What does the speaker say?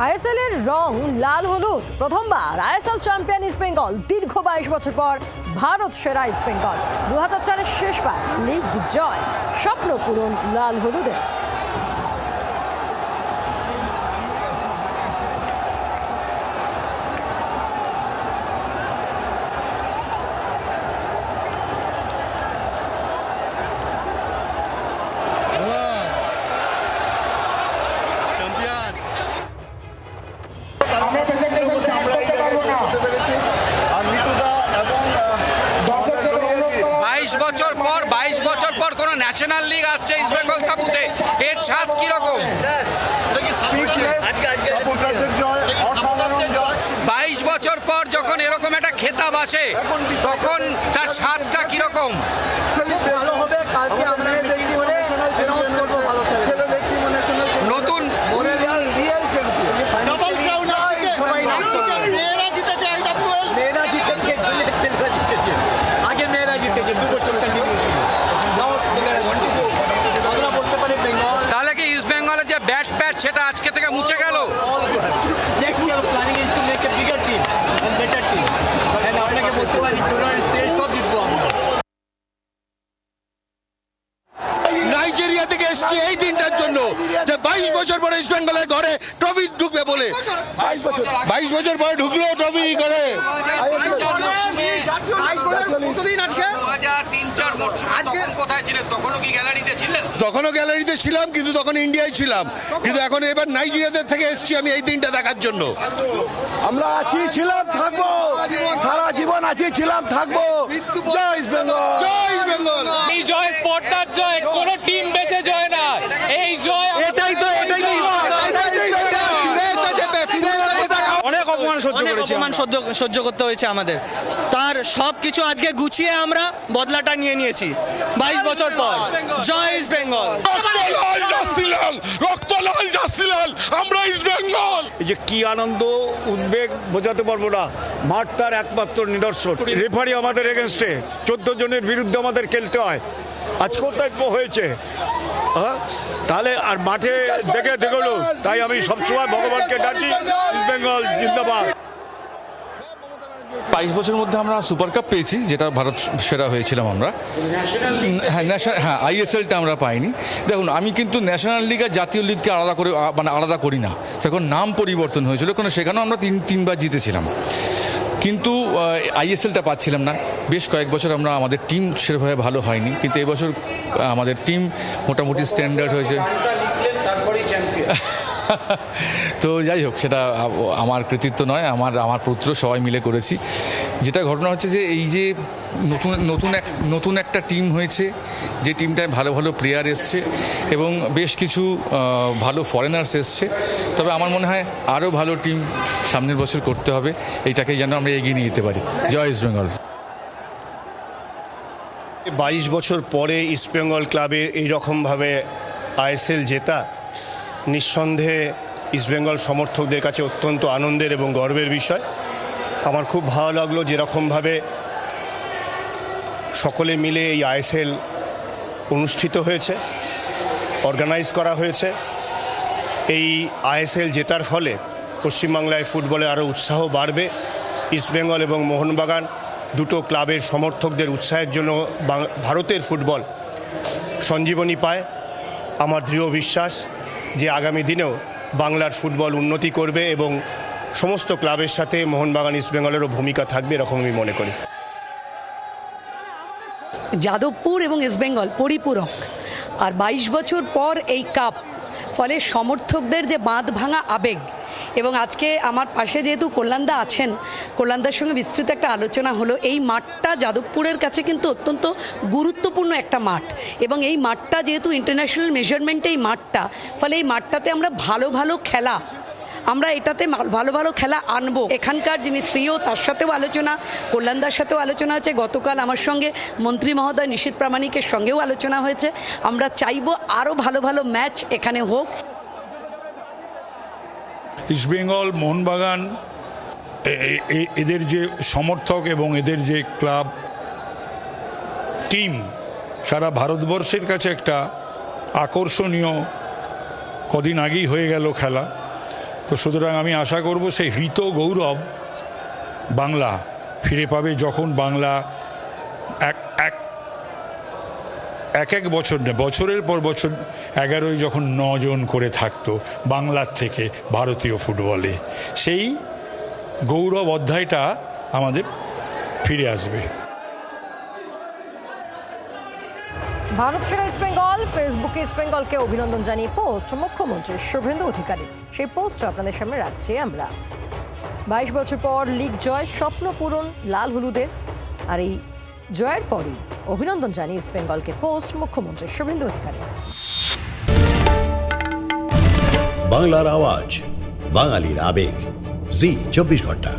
ISL এর রং লাল হলুদ। প্রথমবার আইএসএল চ্যাম্পিয়ন ইস্ট বেঙ্গল। দীর্ঘ 22 বছর পর ভারত সেরা ইস্ট বেঙ্গল। 2004-এর শেষবার লিগ জয়, স্বপ্ন পূরণ লাল হলুদের। বাইশ বছর পর কোন ন্যাশনাল লিগ আসছে ইস্ট বেঙ্গল তাবুতে, এর স্বাদ কিরকম? 22 বছর পর যখন এরকম একটা খেতাব আসে তখন তার স্বাদটা কিরকম? নতুন তাহলে কি ইস্ট বেঙ্গলের যে ব্যাট প্যাচ সেটা আজকে থেকে মুছে গেল? নাইজেরিয়া থেকে এসেছি এই দিনটার জন্য যে 22 বছর পরে ইস্ট বেঙ্গলের ঘরে ট্রফি ঢুকবে বলে। 22 বছর পরে ঢুকলো ট্রফি করে। তখনও গ্যালারিতে ছিলাম, কিন্তু তখন ইন্ডিয়ায় ছিলাম, কিন্তু এখন এবার নাইজেরিয়াতে থেকে এসেছি আমি এই দিনটা দেখার জন্য। আমরা আছি, ছিলাম, থাকবো, সারা জীবন আছি, ছিলাম, থাকবো। জয় ইস্ট বেঙ্গল, জয় ইস্ট বেঙ্গল। এই জয় স্পর্ধার জয়, কোন টিম বেঁচে জয় না, এই জয় এটাই তো অনেক অপমান সহ্য করতে হয়েছে আমাদের। তার সব কিছু আজকে গুছিয়ে আমরা বদলাটা নিয়ে নিয়েছি 22 বছর পর। জয় ইস্ট বেঙ্গল। রক্তলাল জাসিলাল, আমরা ইস্ট বেঙ্গল। এই যে কি আনন্দ, উদ্বেগ বোঝাতে পারবো না। মাঠ তার একমাত্র নিদর্শন। রেফারি আমাদের এগেনস্টে, 14 জনের বিরুদ্ধে আমাদের খেলতে হয়। আজকেও তাই হয়েছে। হ্যাঁ, তাহলে আর মাঠে দেখলো, তাই আমি সবসময় ভগবানকে ডাকি, ইস্ট বেঙ্গল জিন্দাবাদ। 22 বছরের মধ্যে আমরা সুপার কাপ পেয়েছি, যেটা ভারত সেরা হয়েছিলাম আমরা। হ্যাঁ, আইএসএলটা আমরা পাইনি। দেখুন, আমি কিন্তু ন্যাশনাল লিগ আর জাতীয় লিগকে আলাদা করি না। তখন নাম পরিবর্তন হয়েছিল, কারণ সেখানেও আমরা তিনবার জিতেছিলাম, কিন্তু আইএসএলটা পাচ্ছিলাম না। বেশ কয়েক বছর আমাদের টিম সেভাবে ভালো হয়নি, কিন্তু এবছর আমাদের টিম মোটামুটি স্ট্যান্ডার্ড হয়েছে। তো যাই হোক, সেটা আমার কৃতিত্ব নয়, আমার পুত্র সবাই মিলে করেছি। যেটা ঘটনা হচ্ছে যে এই যে নতুন একটা টিম হয়েছে, যে টিমটায় ভালো ভালো প্লেয়ার এসছে এবং বেশ কিছু ভালো ফরেনার্স এসছে। তবে আমার মনে হয় আরও ভালো টিম সামনের বছর করতে হবে, এইটাকে যেন আমরা এগিয়ে নিয়ে যেতে পারি। জয় ইস্ট বেঙ্গল। 22 বছর পরে ইস্ট বেঙ্গল ক্লাবে এইরকমভাবে আইএসএল জেতা নিঃসন্দেহে ইস্ট বেঙ্গল সমর্থকদের কাছে অত্যন্ত আনন্দের এবং গর্বের বিষয়। আমার খুব ভালো লাগলো যেরকমভাবে সকলে মিলে এই আইএসএল অনুষ্ঠিত হয়েছে, অর্গানাইজ করা হয়েছে। এই আইএসএল জেতার ফলে পশ্চিমবাংলায় ফুটবলে আরও উৎসাহ বাড়বে। ইস্ট বেঙ্গল এবং মোহনবাগান দুটো ক্লাবের সমর্থকদের উৎসাহের জন্য ভারতের ফুটবল সঞ্জীবনী পায়। আমার দৃঢ় বিশ্বাস যে আগামী দিনেও বাংলার ফুটবল উন্নতি করবে এবং সমস্ত ক্লাবের সাথে মোহনবাগান ইস্ট বেঙ্গলেরও ভূমিকা থাকবে, এরকম আমি মনে করি। যাদবপুর এবং ইস্ট বেঙ্গল পরিপূরক, আর 22 বছর পর এই কাপ, ফলে সমর্থকদের যে বাঁধ ভাঙা আবেগ। এবং আজকে আমার পাশে যেহেতু কল্যাণদা আছেন, কল্যাণদার সঙ্গে বিস্তৃত একটা আলোচনা হলো। এই মাঠটা যাদবপুরের কাছে কিন্তু অত্যন্ত গুরুত্বপূর্ণ একটা মাঠ, এবং এই মাঠটা যেহেতু ইন্টারন্যাশনাল মেজারমেন্টে এই মাঠটা, ফলে এই মাঠটাতে আমরা এটাতে ভালো ভালো খেলা আনবো। এখানকার যিনি সিইও, তার সাথেও আলোচনা, কল্যাণদার সাথেও আলোচনা হয়েছে। গতকাল আমার সঙ্গে মন্ত্রী মহোদয় নিশীথ প্রামাণিকের সঙ্গেও আলোচনা হয়েছে। আমরা চাইবো আরও ভালো ভালো ম্যাচ এখানে হোক। ইস্ট বেঙ্গল, মোহনবাগান, এদের যে সমর্থক এবং এদের যে ক্লাব টিম সারা ভারতবর্ষের কাছে একটা আকর্ষণীয়, কদিন আগেই হয়ে গেল খেলা, তো সুতরাং আমি আশা করব সেই হৃত গৌরব বাংলা ফিরে পাবে, যখন বাংলা এক বছর না, বছরের পর বছর 11ই যখন 9 জন করে থাকতো বাংলার থেকে ভারতীয় ফুটবলে, সেই গৌরব অধ্যায়টা আমাদের ফিরে আসবে। ভারত সেরা ইস্ট বেঙ্গল ফেসবুকে ইস্ট বেঙ্গলকে অভিনন্দন জানিয়ে পোস্ট মুখ্যমন্ত্রী শুভেন্দু অধিকারী। সেই পোস্ট আপনাদের সামনে রাখছি আমরা। 22 বছর পর লিগ জয়, স্বপ্ন পূরণ লাল হলুদের। আর এই জয়ের পরই অভিনন্দন জানিয়ে ইস্ট বেঙ্গলকে পোস্ট মুখ্যমন্ত্রী শুভেন্দু অধিকারী। বাংলার আওয়াজ, বাঙালির আবেগ, জি 24 ঘন্টা।